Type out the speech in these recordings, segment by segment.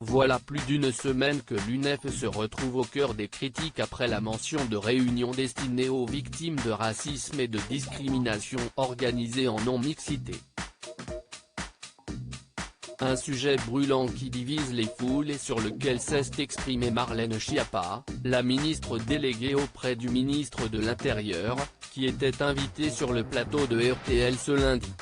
Voilà plus d'une semaine que l'UNEF se retrouve au cœur des critiques après la mention de réunions destinées aux victimes de racisme et de discrimination organisées en non-mixité. Un sujet brûlant qui divise les foules et sur lequel s'est exprimée Marlène Schiappa, la ministre déléguée auprès du ministre de l'Intérieur, qui était invitée sur le plateau de RTL ce lundi.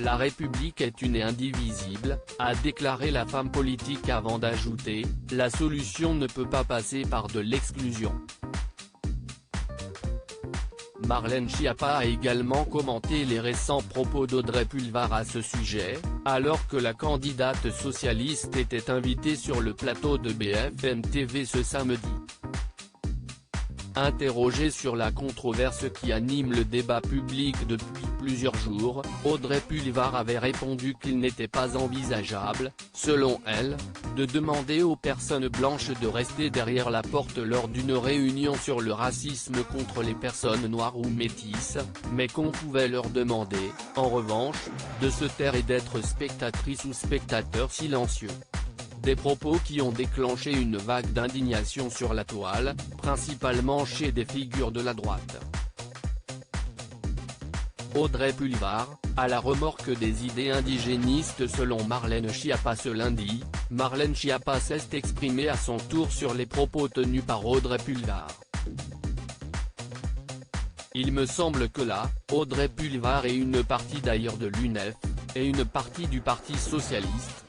La République est une et indivisible, a déclaré la femme politique avant d'ajouter, la solution ne peut pas passer par de l'exclusion. Marlène Schiappa a également commenté les récents propos d'Audrey Pulvar à ce sujet, alors que la candidate socialiste était invitée sur le plateau de BFM TV ce samedi. Interrogée sur la controverse qui anime le débat public depuis plusieurs jours, Audrey Pulvar avait répondu qu'il n'était pas envisageable, selon elle, de demander aux personnes blanches de rester derrière la porte lors d'une réunion sur le racisme contre les personnes noires ou métisses, mais qu'on pouvait leur demander, en revanche, de se taire et d'être spectatrice ou spectateur silencieux. Des propos qui ont déclenché une vague d'indignation sur la toile, principalement chez des figures de la droite. Audrey Pulvar, à la remorque des idées indigénistes selon Marlène Schiappa ce lundi, Marlène Schiappa s'est exprimée à son tour sur les propos tenus par Audrey Pulvar. Il me semble que là, Audrey Pulvar et une partie d'ailleurs de l'UNEF, et une partie du Parti socialiste,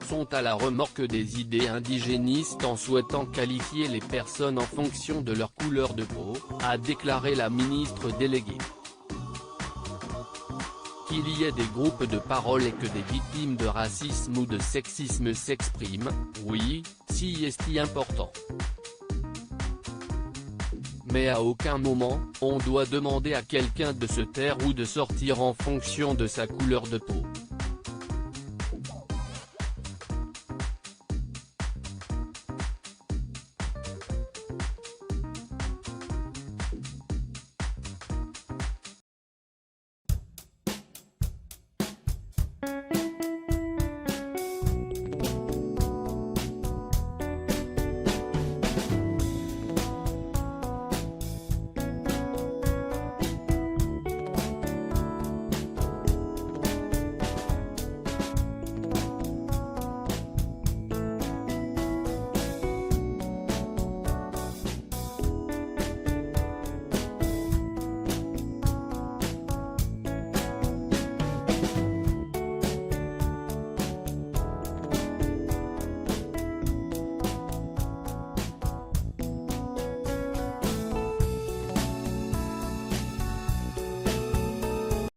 sont à la remorque des idées indigénistes en souhaitant qualifier les personnes en fonction de leur couleur de peau, a déclaré la ministre déléguée. Qu'il y ait des groupes de parole et que des victimes de racisme ou de sexisme s'expriment, oui, si important. Mais à aucun moment, on doit demander à quelqu'un de se taire ou de sortir en fonction de sa couleur de peau.